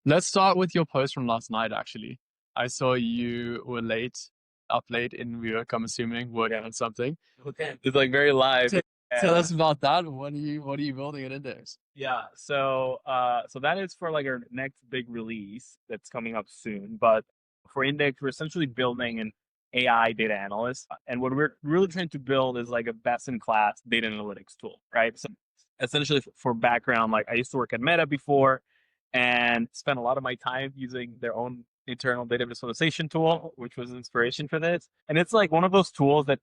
Let's start with your post from last night, actually. I saw you were up late in New York, I'm assuming, working on something. Okay. It's like very live. Tell Yeah. us about that. What are you building at Index? Yeah. So that is for like our next big release that's coming up soon. But for Index, we're essentially building an AI data analyst. And what we're really trying to build is like a best in class data analytics tool, right? So essentially for background, like I used to work at Meta before and spent a lot of my time using their own internal data visualization tool, which was inspiration for this. And it's like one of those tools that,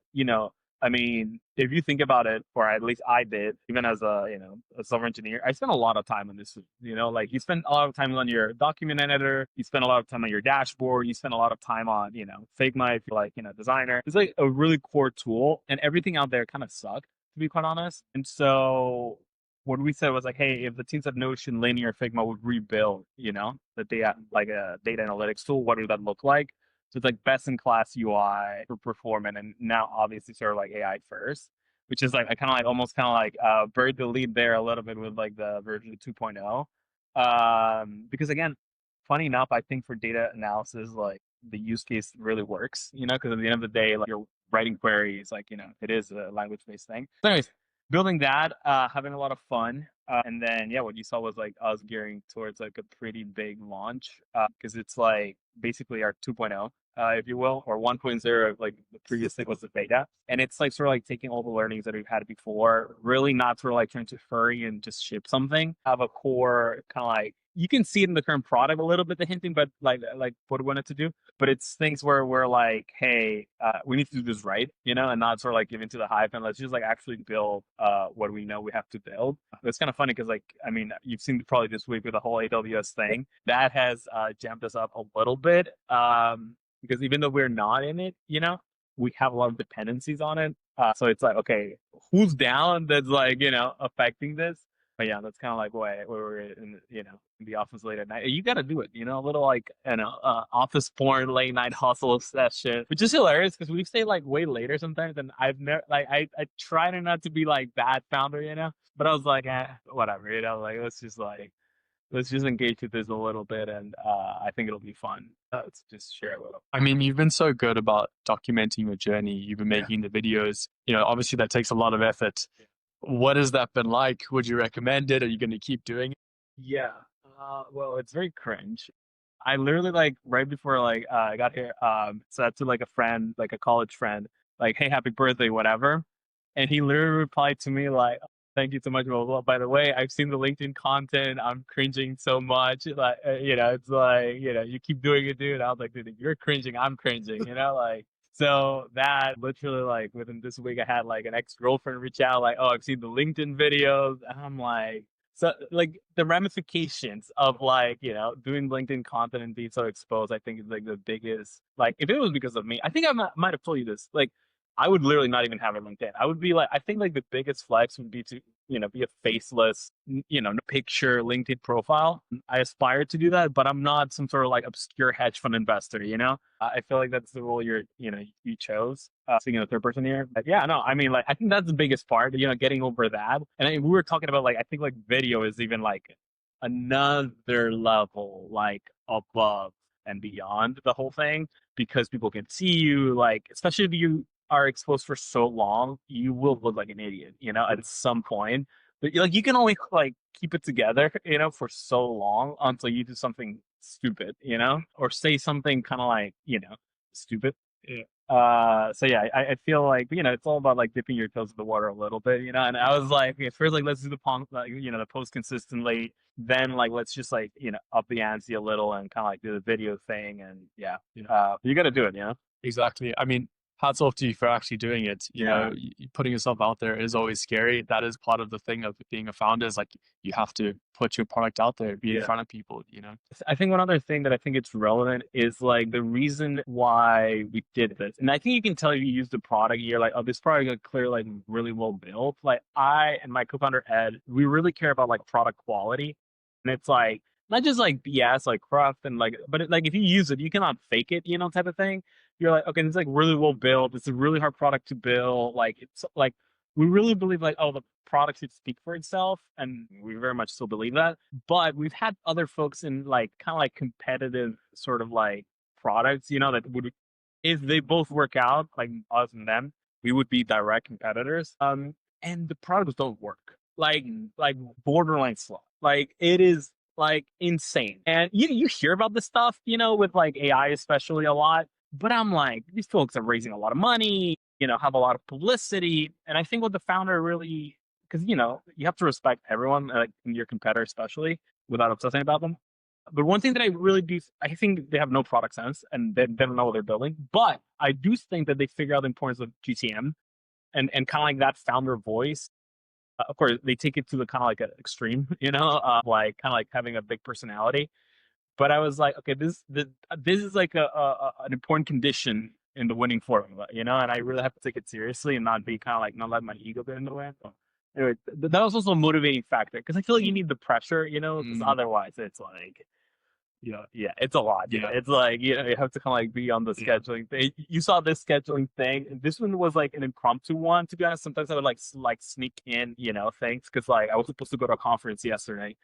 I mean, if you think about it, or at least I did, even as a software engineer, I spent a lot of time on this. Like you spend a lot of time on your document editor, you spend a lot of time on your dashboard, you spend a lot of time on, Figma if you're like, designer. It's like a really core tool, and everything out there kind of sucked, to be quite honest. And so what we said was like, hey, if the teams at Notion, Linear, Figma would rebuild, the data, like a data analytics tool, what would that look like? So it's like best in class UI for performance, and now obviously sort of like AI first, which is like I kind of like almost kind of like buried the lead there a little bit with like the version 2.0. Because again, funny enough, I think for data analysis, like the use case really works, because at the end of the day, like you're writing queries, like it is a language based thing. So anyways, building that, having a lot of fun. And then, yeah, what you saw was like us gearing towards like a pretty big launch because it's like basically our 2.0, if you will, or 1.0, like the previous thing was the beta. And it's like sort of like taking all the learnings that we've had before, really not sort of like trying to hurry and just ship something, have a core kind of like, you can see it in the current product a little bit, the hinting, but like what we wanted to do. But it's things where we're like, hey, we need to do this right, and not sort of like give into the hype, and let's just like actually build what we know we have to build. It's kind of funny because like, I mean, you've seen probably this week with the whole AWS thing that has jammed us up a little bit because even though we're not in it, we have a lot of dependencies on it. So it's like, okay, who's down that's like, affecting this? But yeah, that's kind of like why we're in, in the office late at night. You got to do it, a little like, office porn, late night hustle session, which is hilarious because we stay like way later sometimes. And I've never, like, I try to not to be like that founder, but I was like, whatever, like, let's just engage with this a little bit. And I think it'll be fun. Let's just share a little. I mean, you've been so good about documenting your journey. You've been making the videos. Obviously that takes a lot of effort. What has that been like? Would you recommend it? Are you going to keep doing it? Yeah. Well, it's very cringe. I literally like right before like I got here, said to like a friend, like a college friend, like, "Hey, happy birthday, whatever," and he literally replied to me like, "Thank you so much, blah, blah, blah. By the way, I've seen the LinkedIn content. I'm cringing so much. Like, it's like, you keep doing it, dude." I was like, "Dude, if you're cringing, I'm cringing," like. So that literally like within this week, I had like an ex-girlfriend reach out, like, "Oh, I've seen the LinkedIn videos," and I'm like. So like the ramifications of like, doing LinkedIn content and being so exposed, I think is like the biggest, like if it was because of me, I think I might have told you this, like I would literally not even have a LinkedIn. I would be like, I think like the biggest flex would be to, be a faceless, no picture LinkedIn profile. I aspire to do that, but I'm not some sort of like obscure hedge fund investor, I feel like that's the role you chose. Speaking of third person here, but yeah, no, I mean, like, I think that's the biggest part, getting over that. And we were talking about like, I think like video is even like another level, like above and beyond the whole thing because people can see you, like, especially if you are exposed for so long, you will look like an idiot, at some point. But like you can only like keep it together, for so long until you do something stupid, or say something kind of like, stupid. Yeah. So yeah, I feel like, it's all about like dipping your toes in the water a little bit, and I was like, okay, first like let's do the pump, like, the post consistently, then like let's just like, up the ante a little and kind of like do the video thing, and yeah, you got to do it, Exactly. I mean, hats off to you for actually doing it. Putting yourself out there is always scary. That is part of the thing of being a founder is like you have to put your product out there, be in front of people. I think one other thing that I think it's relevant is like the reason why we did this. And I think you can tell if you use the product, you're like, oh, this product is clearly like really well built. Like I and my co-founder Ed, we really care about like product quality. And it's like not just like BS, like craft and like, but like if you use it, you cannot fake it, type of thing. You're like, okay, it's like really well built. It's a really hard product to build. Like it's like we really believe like, oh, the product should speak for itself, and we very much still believe that. But we've had other folks in like kind of like competitive sort of like products, that would, if they both work out, like us and them, we would be direct competitors. And the products don't work. Like borderline slow. Like it is like insane. And you hear about this stuff, with like AI especially a lot. But I'm like, these folks are raising a lot of money, have a lot of publicity. And I think what the founder really, because you have to respect everyone, like your competitor especially, without obsessing about them. But one thing that I really do, I think they have no product sense and they don't know what they're building. But I do think that they figure out the importance of GTM and kind of like that founder voice. Of course, they take it to the kind of like an extreme, like kind of like having a big personality. But I was like, okay, this is like an important condition in the winning formula, and I really have to take it seriously and not be kind of like not let my ego get in the way. But anyway, that was also a motivating factor because I feel like you need the pressure, because otherwise it's like, yeah, it's a lot. Yeah. It's like, you have to kind of like be on the scheduling thing. You saw this scheduling thing, and this one was like an impromptu one. To be honest, sometimes I would like sneak in, things because like I was supposed to go to a conference yesterday,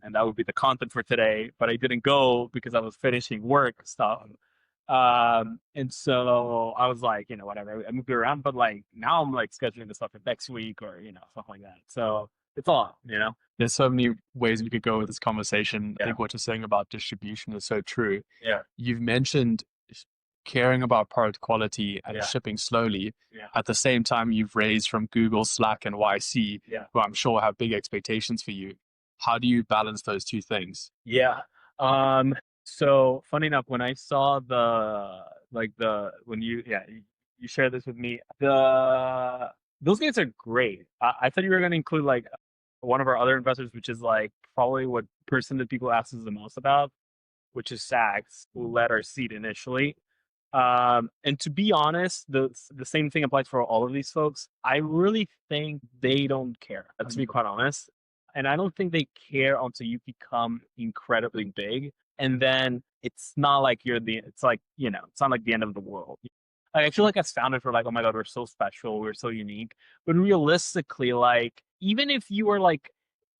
and that would be the content for today, but I didn't go because I was finishing work stuff. And so I was like, whatever. I moved it around, but like now I'm like scheduling the stuff for next week or something like that. So it's a lot, There's so many ways we could go with this conversation. I Yeah. think what you're saying about distribution is so true. Yeah. You've mentioned caring about product quality and Yeah. shipping slowly. Yeah. At the same time, you've raised from Google, Slack, and YC, Yeah. who I'm sure have big expectations for you. How do you balance those two things? Yeah. So funny enough, when I saw when you shared this with me, those guys are great. I thought you were going to include like one of our other investors, which is like probably what person that people ask us the most about, which is Saks, who led our seed initially. And to be honest, the same thing applies for all of these folks. I really think they don't care, to be quite honest. And I don't think they care until you become incredibly big. And then it's not like it's like, it's not like the end of the world. I feel like as founders, we're like, oh my God, we're so special, we're so unique. But realistically, like, even if you were like,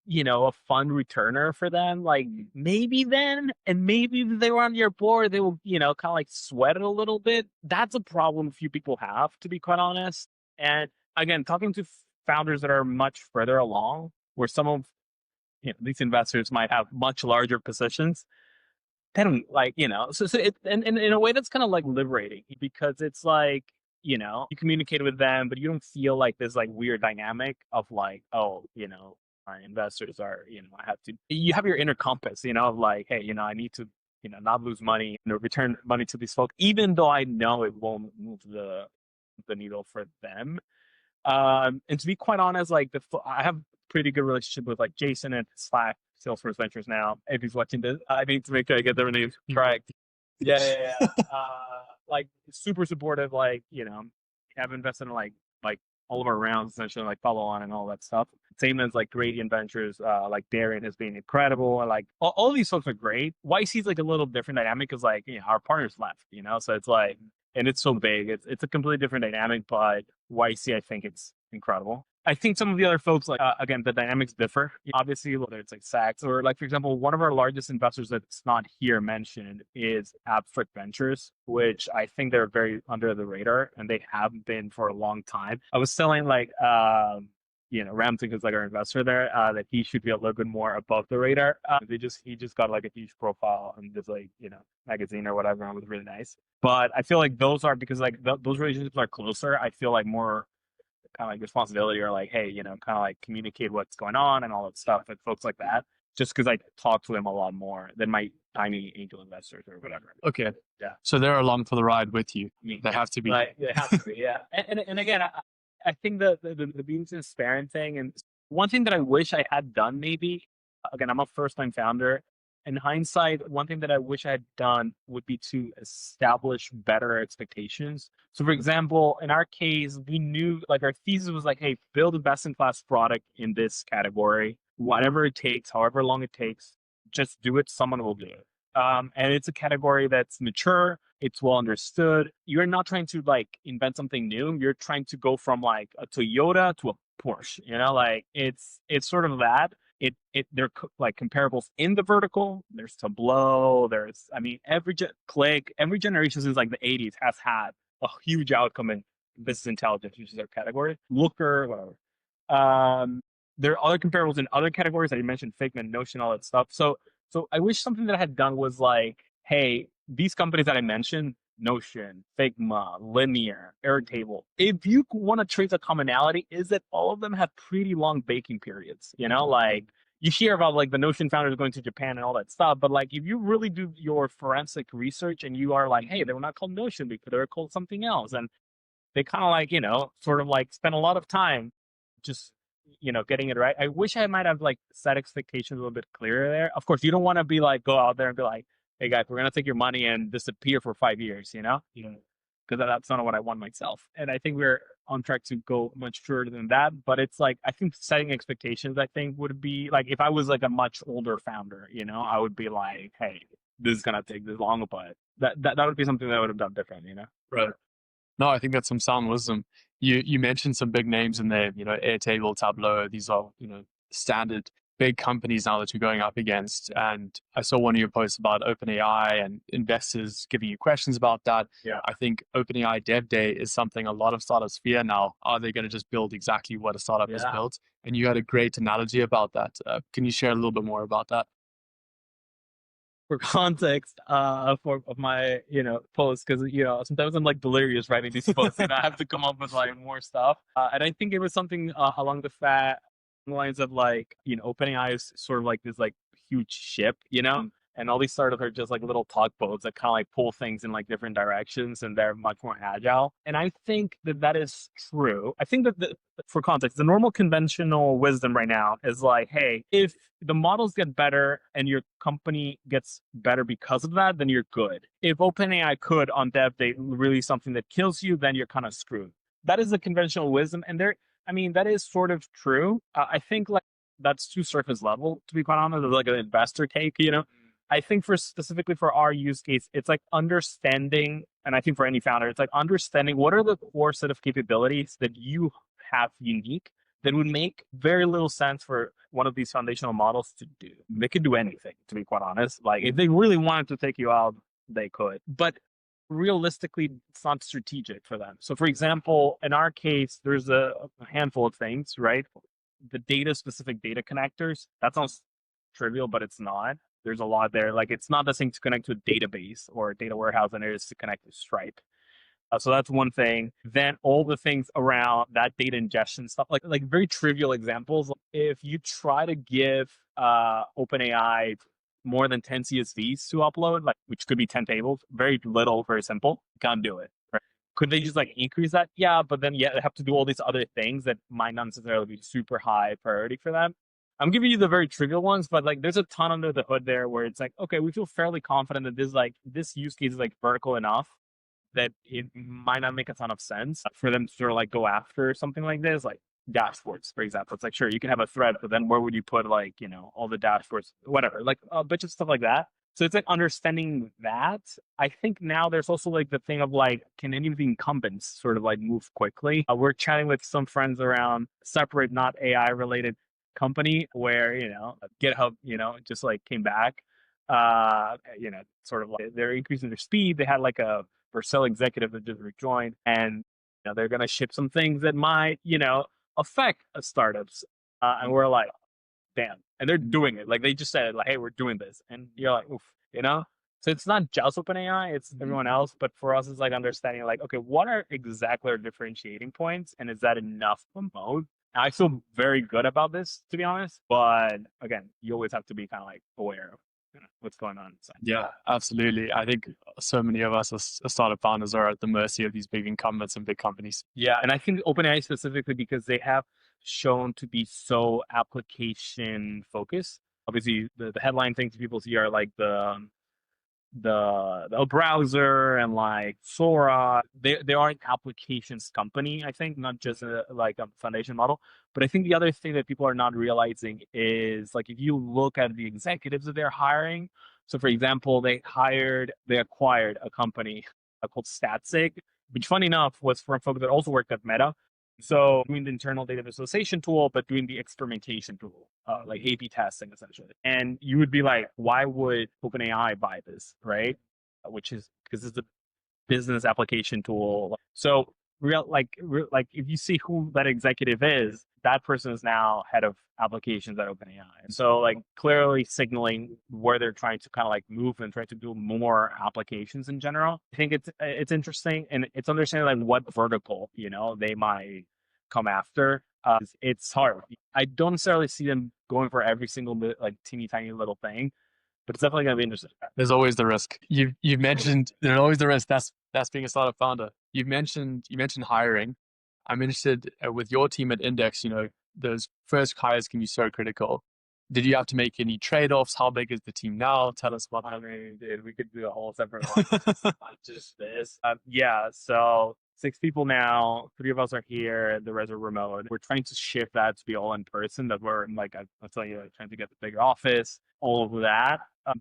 a fund returner for them, like maybe then, and maybe if they were on your board, they will, kind of like sweat it a little bit. That's a problem a few people have, to be quite honest. And again, talking to founders that are much further along, where some of these investors might have much larger positions, they don't like, so and in a way that's kind of like liberating because it's like, you communicate with them, but you don't feel like this like weird dynamic of like, oh, my investors are, you have your inner compass, of like, hey, I need to, not lose money, return money to these folks, even though I know it won't move the needle for them. And to be quite honest, like I have pretty good relationship with like Jason at Slack, Salesforce Ventures now. If he's watching this, I need to make sure I get their names correct. Yeah. Like super supportive. Like have invested in like all of our rounds essentially, like follow on and all that stuff. Same as like Gradient Ventures, like Darren has been incredible. And like all these folks are great. YC is like a little different dynamic because like our partners left, so it's like, and it's so big. It's a completely different dynamic, but YC, I think it's incredible. I think some of the other folks, like, again, the dynamics differ. Obviously, whether it's like Saks or like, for example, one of our largest investors that's not here mentioned is Abstract Ventures, which I think they're very under the radar and they have been for a long time. I was telling like, Ramsey is like our investor there, that he should be a little bit more above the radar. He just got like a huge profile in this like, magazine or whatever. And it was really nice. But I feel like those are because like those relationships are closer. I feel like more kind of like responsibility or like, hey, kind of like communicate what's going on and all that stuff with folks like that. Just because I talk to them a lot more than my tiny angel investors or whatever. Okay. Yeah. So they're along for the ride with you. They have to be. They have to be, yeah. And again, I think the being transparent thing, and one thing that I wish I had done maybe, again, I'm a first-time founder. In hindsight, one thing that I wish I had done would be to establish better expectations. So for example, in our case, we knew like our thesis was like, hey, build a best-in-class product in this category, whatever it takes, however long it takes, just do it, someone will do it. And it's a category that's mature, it's well understood. You're not trying to like invent something new. You're trying to go from like a Toyota to a Porsche, like it's sort of that. They're like comparables in the vertical. There's Tableau. There's, I mean, Click, every generation since like the 80s has had a huge outcome in business intelligence, which is their category. Looker, whatever. There are other comparables in other categories that you mentioned, Figment, Notion, all that stuff. So I wish something that I had done was like, hey, these companies that I mentioned, Notion, Figma, Linear, Airtable, if you want to trace a commonality, is that all of them have pretty long baking periods. Like you hear about like the Notion founders going to Japan and all that stuff, but like if you really do your forensic research and you are like, hey, they were not called Notion because they were called something else, and they kind of like, sort of like spend a lot of time just, getting it right. I wish I might have like set expectations a little bit clearer there. Of course, you don't want to be like, go out there and be like, hey guys, we're going to take your money and disappear for 5 years, because that's not what I want myself. And I think we're on track to go much further than that. But it's like, I think setting expectations, I think would be like, if I was like a much older founder, I would be like, hey, this is going to take this long, but that would be something that I would have done different, Right. No, I think that's some sound wisdom. You mentioned some big names in there, Airtable, Tableau. These are, standard big companies now that you're going up against. And I saw one of your posts about OpenAI and investors giving you questions about that. Yeah. I think OpenAI Dev Day is something a lot of startups fear now. Are they going to just build exactly what a startup has built? And you had a great analogy about that. Can you share a little bit more about that? For context of my posts, because sometimes I'm like delirious writing these posts and I have to come up with like more stuff, and I think it was something along the lines of like, OpenAI is sort of like this like huge ship, and all these startups are just like little tugboats that kind of like pull things in like different directions, and they're much more agile. And I think that is true. I think that for context, the normal conventional wisdom right now is like, hey, if the models get better and your company gets better because of that, then you're good. If OpenAI could on Dev Day release something that kills you, then you're kind of screwed. That is the conventional wisdom, and that is sort of true. I think like that's too surface level, to be quite honest. It's like an investor take, I think specifically for our use case, it's like understanding, and I think for any founder, it's like understanding what are the core set of capabilities that you have unique that would make very little sense for one of these foundational models to do. They could do anything, to be quite honest. Like if they really wanted to take you out, they could. But realistically, it's not strategic for them. So for example, in our case, there's a handful of things, right? The specific data connectors, that sounds trivial, but it's not. There's a lot there. Like it's not the same to connect to a database or a data warehouse than it is to connect to Stripe. So that's one thing. Then all the things around that data ingestion stuff, like very trivial examples. If you try to give OpenAI more than 10 CSVs to upload, like which could be 10 tables, very little, very simple, you can't do it. Right? Could they just like increase that? Yeah, but then they have to do all these other things that might not necessarily be super high priority for them. I'm giving you the very trivial ones, but like there's a ton under the hood there where it's like, okay, we feel fairly confident that this use case is like vertical enough that it might not make a ton of sense for them to sort of like go after something like this, like dashboards, for example. It's like, sure, you can have a thread, but then where would you put like, all the dashboards, whatever, like a bunch of stuff like that. So it's like understanding that. I think now there's also like the thing of like, can any of the incumbents sort of like move quickly? We're chatting with some friends around separate, not AI related company where, GitHub, just like came back, sort of like they're increasing their speed. They had like a Vercel executive that just rejoined, and they're going to ship some things that might, affect startups. And we're like, damn. And they're doing it. Like they just said, like, hey, we're doing this. And you're like, oof, So it's not just OpenAI, it's everyone else. But for us, it's like understanding, like, okay, what are exactly our differentiating points? And is that enough of a mode? I feel very good about this, to be honest. But again, you always have to be kind of like aware of what's going on inside. Yeah, absolutely. I think so many of us as startup founders are at the mercy of these big incumbents and big companies. Yeah, and I think OpenAI specifically because they have shown to be so application focused. Obviously, the headline things people see are like the browser and like Sora. They are an applications company, I think, not just like a foundation model. But I think the other thing that people are not realizing is like if you look at the executives that they're hiring, So for example, they acquired a company called Statsig, which funny enough was from folks that also worked at Meta. So doing the internal data visualization tool, but doing the experimentation tool, like A/B testing essentially. And you would be like, why would OpenAI buy this, right? Which is because it's a business application tool. So like if you see who that executive is, that person is now head of applications at OpenAI. And so like clearly signaling where they're trying to kind of like move and try to do more applications in general. I think it's interesting, and it's understanding like what vertical, they might come after. It's hard. I don't necessarily see them going for every single like teeny tiny little thing, but it's definitely going to be interesting. There's always the risk. You've mentioned there's always the risk. That's being a startup founder. You mentioned hiring. I'm interested with your team at Index. Those first hires can be so critical. Did you have to make any trade-offs? How big is the team now? Tell us about that. I mean, dude, we could do a whole separate one. Just this. Yeah. So 6 people now. 3 of us are here. The rest are remote. We're trying to shift that to be all in person. That we're like, I'll tell you, trying to get the bigger office, all of that.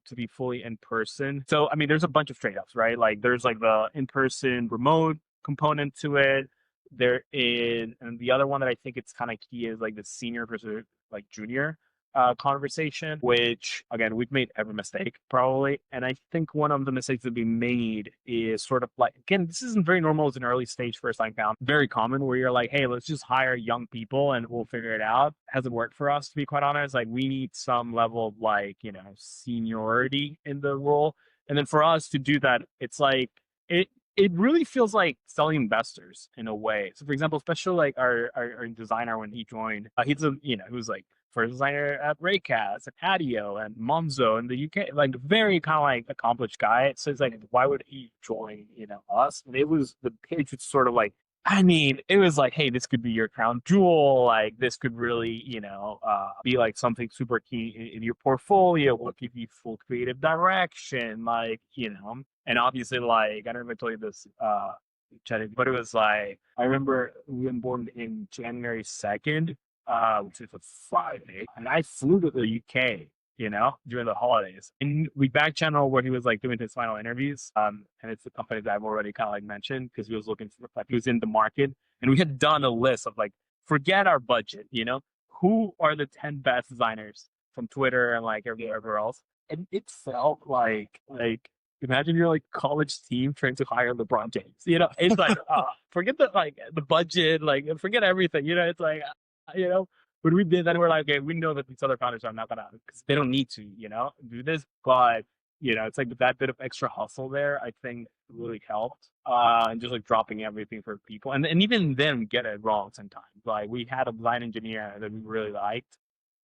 To be fully in person. So, I mean, there's a bunch of trade-offs, right? Like there's like the in-person remote component to it. There is, and the other one that I think it's kind of key is like the senior versus like junior conversation, which again, we've made every mistake probably. And I think one of the mistakes that we made is sort of like, again, this isn't very normal as an early stage first time found. Very common where you're like, hey, let's just hire young people and we'll figure it out. Hasn't worked for us, to be quite honest. Like we need some level of like, seniority in the role. And then for us to do that, it's like, it really feels like selling investors in a way. So for example, especially like our designer when he joined, he's he was like first designer at Raycast and Adio and Monzo in the UK, like very kind of like accomplished guy. So it's like, why would he join, us? And it was the pitch was sort of like, I mean, it was like, hey, this could be your crown jewel. Like this could really, be like something super key in your portfolio. Will give you full creative direction, like, and obviously, like, I don't know if I told you this, but it was like, I remember we were born in January 2nd, which is a Friday, and I flew to the UK, during the holidays. And we back channel where he was like doing his final interviews. And it's the company that I've already kind of like mentioned because he was looking for, like, he was in the market. And we had done a list of like, forget our budget, who are the 10 best designers from Twitter and like everywhere else. And it felt like, imagine you're like college team trying to hire LeBron James. It's like forget the budget, like forget everything. It's like when we did that, we're like, okay, we know that these other founders are not gonna because they don't need to, do this. But it's like that bit of extra hustle there, I think really helped. And just like dropping everything for people, and even then get it wrong sometimes. Like we had a design engineer that we really liked,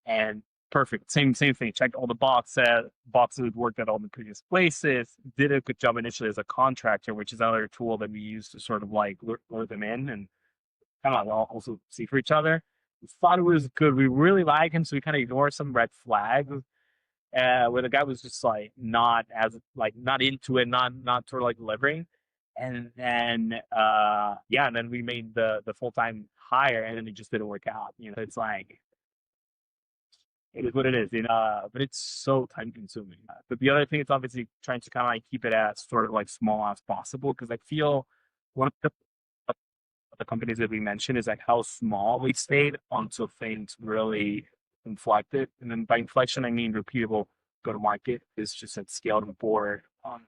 and perfect. Same thing. Checked all the boxes, worked at all the previous places, did a good job initially as a contractor, which is another tool that we use to sort of like lure them in and kind of also see for each other. We thought it was good. We really like him, so we kind of ignored some red flags. Where the guy was just like not into it, not sort of like delivering. And then and then we made the full-time hire and then it just didn't work out. It's like it is what it is, but it's so time consuming. But the other thing is obviously trying to kind of like keep it as sort of like small as possible because I feel one of the companies that we mentioned is like how small we stayed until things really inflected. And then by inflection, I mean repeatable go to market is just at scale and board on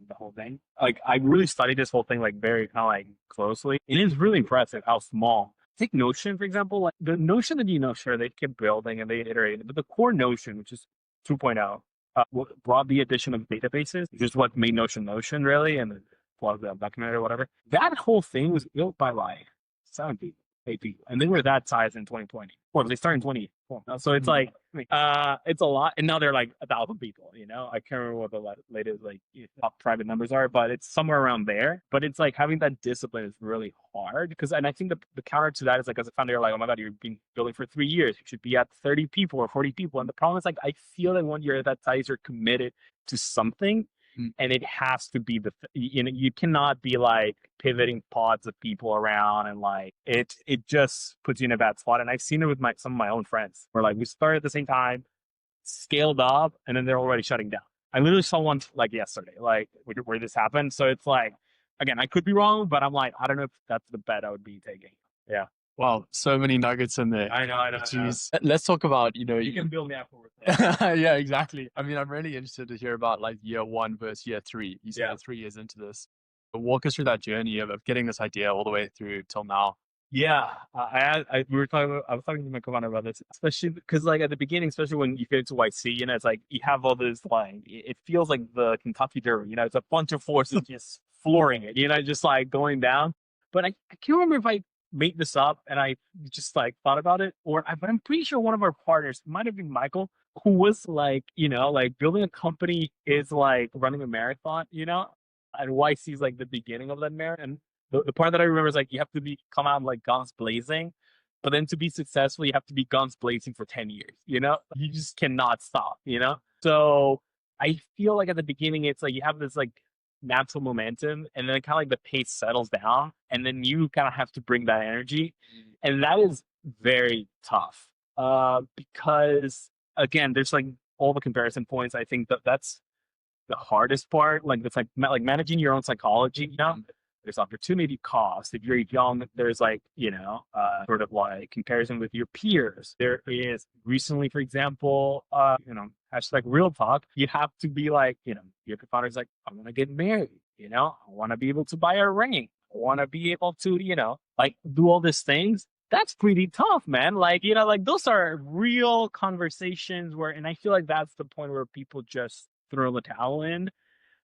the whole thing. Like I really studied this whole thing like very kind of like closely. It is really impressive how small. Take Notion, for example, like the Notion that, sure, they kept building and they iterated, but the core Notion, which is 2.0, brought the addition of databases, which is what made Notion really, and plus the document or whatever. That whole thing was built by like 7 people, 8 people, and they were that size in 2020, or they started in 20. So it's like, it's a lot, and now they're like 1,000 people. I can't remember what the latest like top private numbers are, but it's somewhere around there. But it's like having that discipline is really hard and I think the counter to that is like as a founder, you're like, oh my god, you've been building for 3 years, you should be at 30 people or 40 people, and the problem is like I feel that when you're at that size, you're committed to something. And it has to be you cannot be like pivoting pods of people around and like it just puts you in a bad spot. And I've seen it with some of my own friends where like we started at the same time, scaled up, and then they're already shutting down. I literally saw one like yesterday, like where this happened. So it's like, again, I could be wrong, but I'm like, I don't know if that's the bet I would be taking. Yeah. Wow, so many nuggets in there. I know. Jeez. Let's talk about, You can build me afterwards. yeah, exactly. I mean, I'm really interested to hear about like year one versus year three. You said Yeah. you're 3 years into this. But walk us through that journey of getting this idea all the way through till now. Yeah, we were talking. I was talking to my co-founder about this, especially because like at the beginning, especially when you get into YC, it's like you have all this like it feels like the Kentucky Derby. It's a bunch of forces just flooring it. Just like going down. But I can't remember if I made this up and I just like thought about it, but I'm pretty sure one of our partners might have been Michael, who was like, like building a company is like running a marathon. And YC is like the beginning of that marathon. The part that I remember is like you have to come out like guns blazing, but then to be successful, you have to be guns blazing for 10 years. You just cannot stop. So I feel like at the beginning, it's like you have this like natural momentum, and then kind of like the pace settles down, and then you kind of have to bring that energy, and that is very tough. Because again, there's like all the comparison points. I think that's the hardest part. Like it's like managing your own psychology. There's opportunity cost. If you're young, there's like, sort of like comparison with your peers. There is recently, for example, hashtag real talk. You have to be like, your co-founder's like, I want to get married, I want to be able to buy a ring. I want to be able to, like do all these things. That's pretty tough, man. Like, like those are real conversations and I feel like that's the point where people just throw the towel in.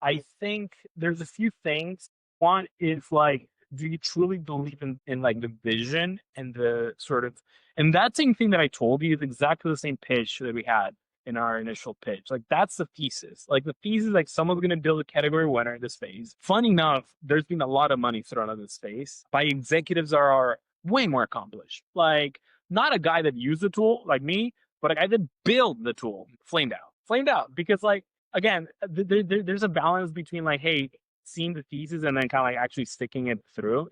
I think there's a few things. One is like, do you truly believe in like the vision and the sort of, and that same thing that I told you is exactly the same pitch that we had in our initial pitch. Like that's the thesis. Like the thesis, like someone's going to build a category winner in this space. Fun enough, there's been a lot of money thrown at this space by executives that are way more accomplished. Like not a guy that used the tool like me, but a guy that built the tool, flamed out because like, again, there's a balance between like, hey, seeing the thesis and then kind of like actually sticking it through,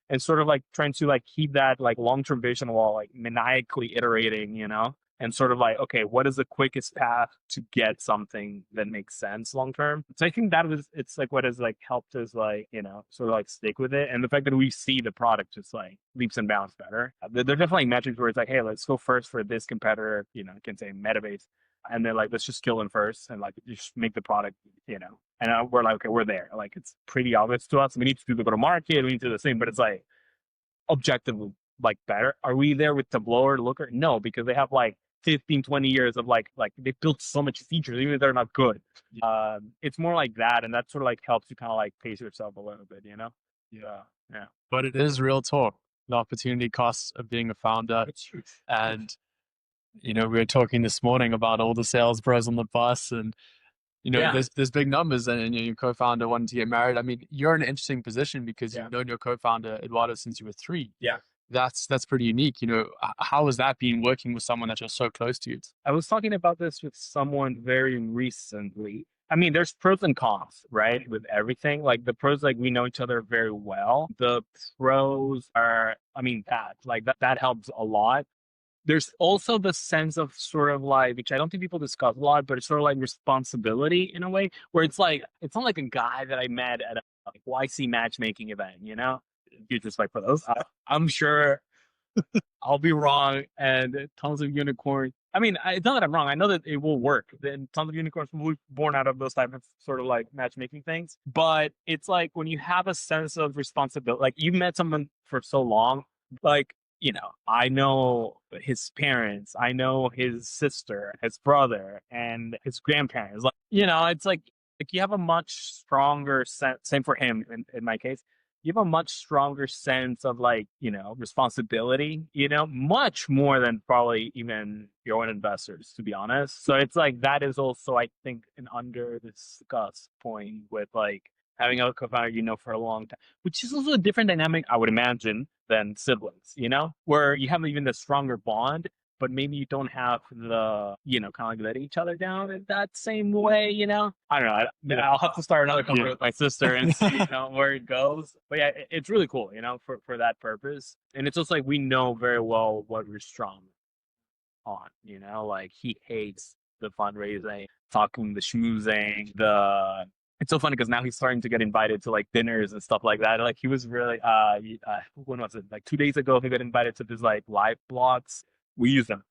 and sort of like trying to like keep that like long-term vision while like maniacally iterating, and sort of like, okay, what is the quickest path to get something that makes sense long term? So I think it's like what has like helped us like, sort of like stick with it. And the fact that we see the product just like leaps and bounds better. There's definitely metrics where it's like, hey, let's go first for this competitor, you can say Metabase. And then like, let's just kill them first and like just make the product, and we're like, okay, we're there. Like, it's pretty obvious to us. We need to do the go-to-market. We need to do the same, but it's like objectively like better. Are we there with Tableau or Looker? No, because they have like 15, 20 years of like they built so much features, even if they're not good. It's more like that. And that sort of like helps you kind of like pace yourself a little bit, Yeah. Yeah. But it is real talk. The opportunity costs of being a founder. It's huge. And, we were talking this morning about all the sales bros on the bus and, there's big numbers and your co-founder wanting to get married. I mean, you're in an interesting position because you've known your co-founder, Eduardo, since you were 3. Yeah. That's pretty unique. How has that been working with someone that you're so close to? I was talking about this with someone very recently. I mean, there's pros and cons, right? With everything. Like the pros, like we know each other very well. The pros are, I mean, that helps a lot. There's also the sense of sort of like, which I don't think people discuss a lot, but it's sort of like responsibility in a way where it's like, it's not like a guy that I met at a like, YC matchmaking event, Huge respect for those. I'm sure I'll be wrong and tons of unicorns. I mean, it's not that I'm wrong. I know that it will work. Then tons of unicorns will be born out of those type of sort of like matchmaking things. But it's like when you have a sense of responsibility, like you met someone for so long, like, I know his parents, I know his sister, his brother, and his grandparents. Like, it's like you have a much stronger sense. Same for him in my case. You have a much stronger sense of like, responsibility, much more than probably even your own investors, to be honest. So it's like that is also, I think, an under discussed point with like having a co-founder, for a long time, which is also a different dynamic, I would imagine, than siblings, where you have even the stronger bond, but maybe you don't have the, kind of like letting each other down in that same way, I don't know. I'll have to start another company with my sister and see, where it goes. But yeah, it's really cool, for that purpose. And it's just like we know very well what we're strong on, like he hates the fundraising. talking, the schmoozing, the it's so funny because now he's starting to get invited to like dinners and stuff like that. Like he was really when was it? Like 2 days ago, he got invited to this like live blogs. We use them.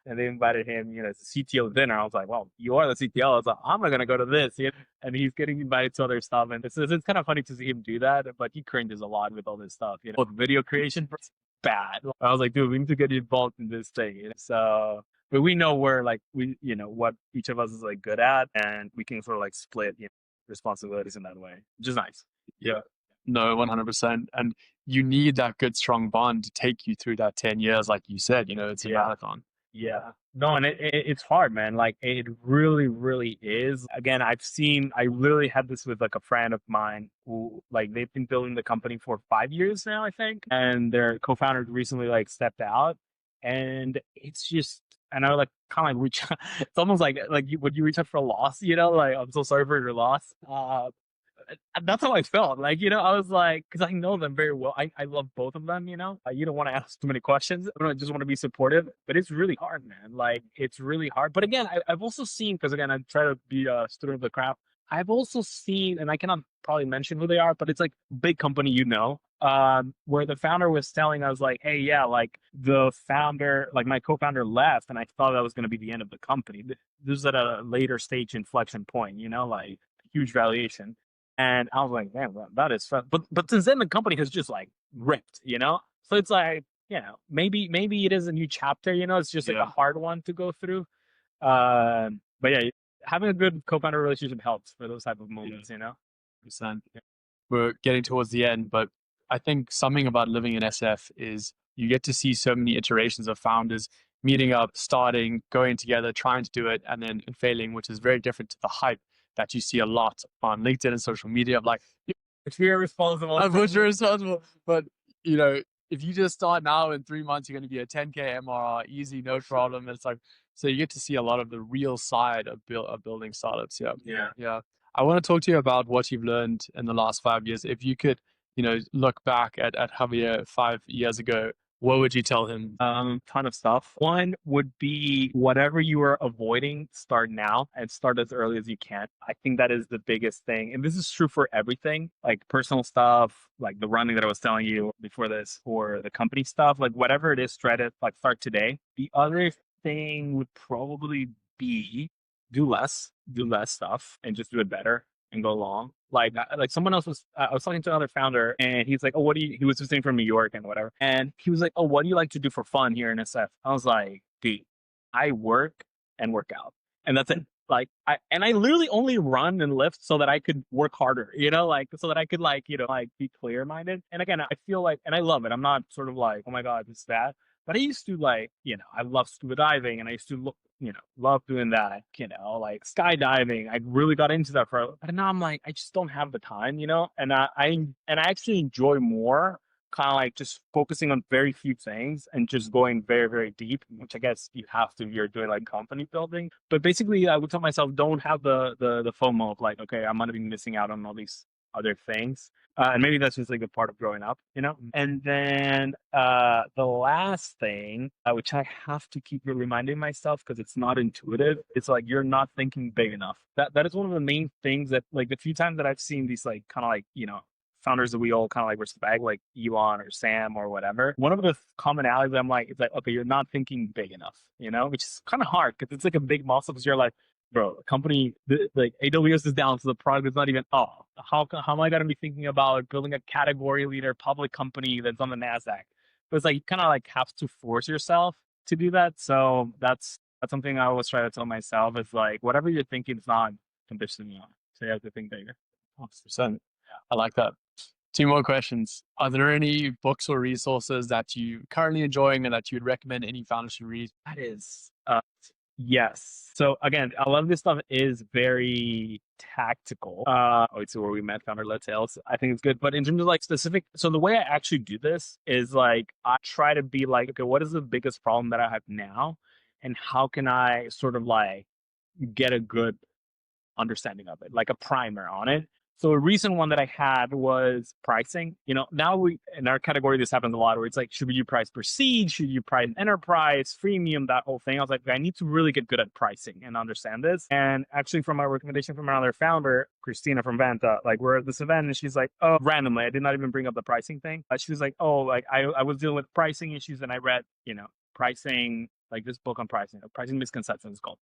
And they invited him, as a CTO dinner. I was like, well, you are the CTO. I was like, I'm not gonna go to this. And he's getting invited to other stuff. And it's kind of funny to see him do that, but he cringes a lot with all this stuff, With video creation, it's bad. I was like, dude, we need to get you involved in this thing. So but we know where like what each of us is like good at, and we can sort of like split responsibilities in that way, which is nice. Yeah. No, 100%. And you need that good, strong bond to take you through that 10 years. Like you said, it's a marathon. Yeah. No, and it's hard, man. Like it really, really is. Again, I literally had this with like a friend of mine who like they've been building the company for 5 years now, I think. And their co-founder recently like stepped out. And it's just, and I like kind of like reach it's almost like would you reach out for a loss, like I'm so sorry for your loss. That's how I felt. Like, I was like, because I know them very well. I love both of them, you don't want to ask too many questions. I just want to be supportive, but it's really hard, man. Like, it's really hard. But again, I've also seen, because again, I try to be a student of the craft. I've also seen, and I cannot probably mention who they are, but it's like big company, where the founder was telling us like, hey, yeah, like the founder, like my co-founder left, and I thought that was going to be the end of the company. This is at a later stage inflection point, like huge valuation. And I was like, man, that is fun. But since then the company has just like ripped, So it's like, maybe it is a new chapter, it's just like a hard one to go through. But yeah, having a good co-founder relationship helps for those type of moments, 100%. We're getting towards the end, but I think something about living in SF is you get to see so many iterations of founders meeting up, starting, going together, trying to do it, and then failing, which is very different to the hype that you see a lot on LinkedIn and social media. Like, if you're responsible, you're responsible. But if you just start now, in 3 months, you're going to be a 10K MRR, easy, no problem. It's like, so you get to see a lot of the real side of building startups. Yeah. I want to talk to you about what you've learned in the last 5 years. If you could, look back at Javier 5 years ago, what would you tell him? Ton of stuff. One would be whatever you are avoiding, start now and start as early as you can. I think that is the biggest thing. And this is true for everything, like personal stuff, like the running that I was telling you before this, or the company stuff, like whatever it is, try to like start today. The other thing would probably be do less stuff and just do it better and go long. Like someone else I was talking to another founder, and he's like, oh, he was visiting from New York and whatever. And he was like, oh, what do you like to do for fun here in SF? I was like, dude, I work and work out, and that's it. Like I literally only run and lift so that I could work harder, like so that I could like be clear minded. And again, I feel like, and I love it. I'm not sort of like, oh my God, this that. But I used to like, I love scuba diving, and I used to look, love doing that, like skydiving. I really got into that but now I'm like, I just don't have the time, and I actually enjoy more kind of like just focusing on very few things and just going very, very deep, which I guess you have to if you're doing like company building. But basically, I would tell myself, don't have the FOMO of like, okay, I'm gonna be missing out on all these other things. And maybe that's just like a part of growing up, And then the last thing, which I have to keep reminding myself because it's not intuitive, it's like you're not thinking big enough. That is one of the main things that like the few times that I've seen these like kind of like, founders that we all kind of like respect, like Elon or Sam or whatever. One of the commonalities I'm like, it's like, okay, you're not thinking big enough, which is kind of hard because it's like a big muscle because you're like, bro, a company like AWS is down, so the product is not even. Oh, how am I gonna be thinking about building a category leader public company that's on the Nasdaq? But it's like you kind of like have to force yourself to do that. So that's something I always try to tell myself is like whatever you're thinking is not ambitious enough. So you have to think bigger. 100%. I like that. 2 more questions. Are there any books or resources that you currently enjoying and that you would recommend any founders should read? That is, yes. So again, a lot of this stuff is very tactical. It's where we met founder Led Sales. I think it's good. But in terms of like specific, so the way I actually do this is like I try to be like, okay, what is the biggest problem that I have now? And how can I sort of like get a good understanding of it, like a primer on it. So a recent one that I had was pricing. Now in our category, this happens a lot where it's like, should you price per seed? Should you price enterprise, freemium, that whole thing? I was like, I need to really get good at pricing and understand this. And actually from my recommendation from another founder, Christina from Vanta, like we're at this event and she's like, oh, randomly, I did not even bring up the pricing thing. She was like, oh, like I was dealing with pricing issues and I read, pricing, like this book on pricing misconceptions is called.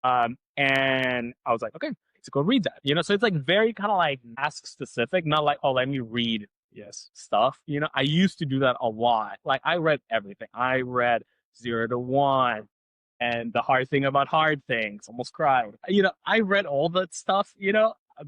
And I was like, okay, to go read that. So it's like very kind of like task specific, not like, oh, let me read stuff. I used to do that a lot. Like I read everything. I read 0 to 1 and the hard thing about hard things, almost cried. I read all that stuff,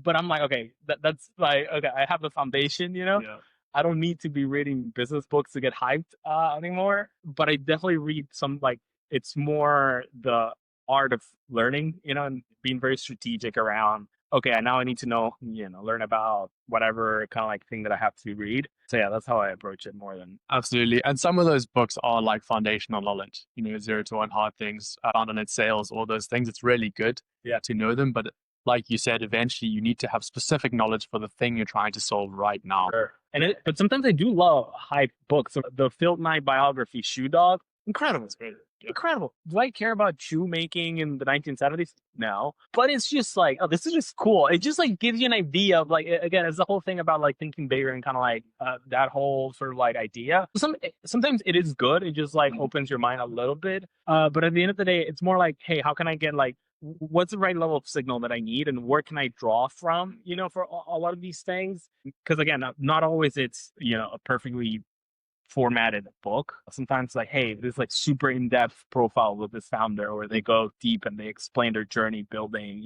but I'm like, okay, that's like, okay, I have the foundation, Yeah. I don't need to be reading business books to get hyped anymore, but I definitely read some, like, it's more the art of learning, and being very strategic around, okay, now I need to know, learn about whatever kind of like thing that I have to read. So yeah, that's how I approach it more than. Absolutely. And some of those books are like foundational knowledge, 0 to 1 hard things, found on its sales, all those things. It's really good to know them. But like you said, eventually you need to have specific knowledge for the thing you're trying to solve right now. Sure. But sometimes I do love hype books. So the Phil Knight biography, Shoe Dog, incredible. Incredible. Do I care about shoemaking in the 1970s? No. But it's just like, oh, this is just cool. It just like gives you an idea of like, again, it's the whole thing about like thinking bigger and kind of like that whole sort of like idea. Sometimes it is good. It just like opens your mind a little bit. But at the end of the day, it's more like, hey, how can I get like, what's the right level of signal that I need and where can I draw from, for a lot of these things? Because again, not always it's, a perfectly formatted book. Sometimes like, hey, this like super in-depth profile with this founder, or they go deep and they explain their journey building,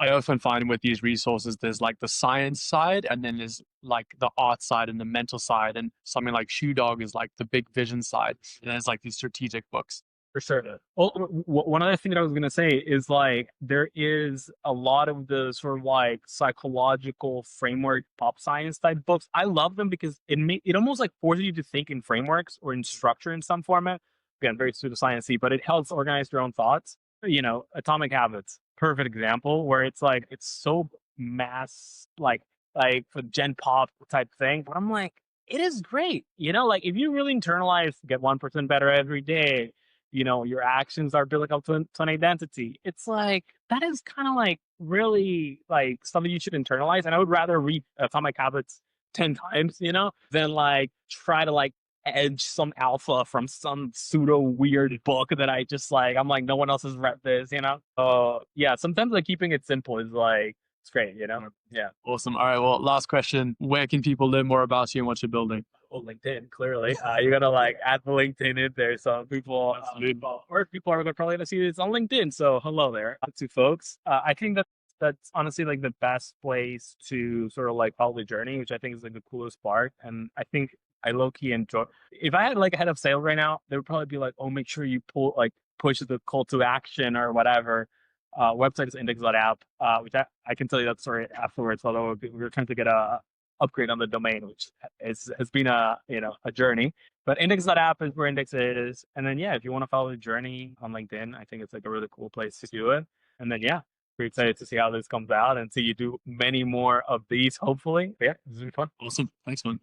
I often find with these resources, there's like the science side and then there's like the art side and the mental side. And something like Shoe Dog is like the big vision side. And there's like these strategic books. For sure. Well, one other thing that I was going to say is like there is a lot of the sort of like psychological framework, pop science type books. I love them because it almost like forces you to think in frameworks or in structure in some format. Again, very pseudoscience-y, but it helps organize your own thoughts. Atomic Habits, perfect example where it's like it's so mass like for Gen Pop type thing. But I'm like, it is great. Like if you really internalize, get 1% better every day. Your actions are building up to an identity. It's like, that is kind of like really like something you should internalize. And I would rather read Atomic Habits 10 times, than like try to like edge some alpha from some pseudo weird book that I just like, I'm like, no one else has read this, yeah, sometimes like keeping it simple is like, it's great, Yeah. Awesome. All right. Well, last question. Where can people learn more about you and what you're building? Oh, LinkedIn, clearly. You gotta like add the LinkedIn in there. So people, or people are probably gonna see it's on LinkedIn. So hello there to folks. I think that's honestly like the best place to sort of like follow the journey, which I think is like the coolest part. And I think I low key enjoy. If I had like a head of sales right now, they would probably be like, oh, make sure you push the call to action or whatever. Website is index.app, which I can tell you that story afterwards, although we're trying to get a upgrade on the domain, which has been a journey. But index.app is where Index is. And then yeah, if you want to follow the journey on LinkedIn, I think it's like a really cool place to do it. And then yeah, we're excited to see how this comes out and see you do many more of these, hopefully. But yeah, this has been fun. Awesome. Thanks, man.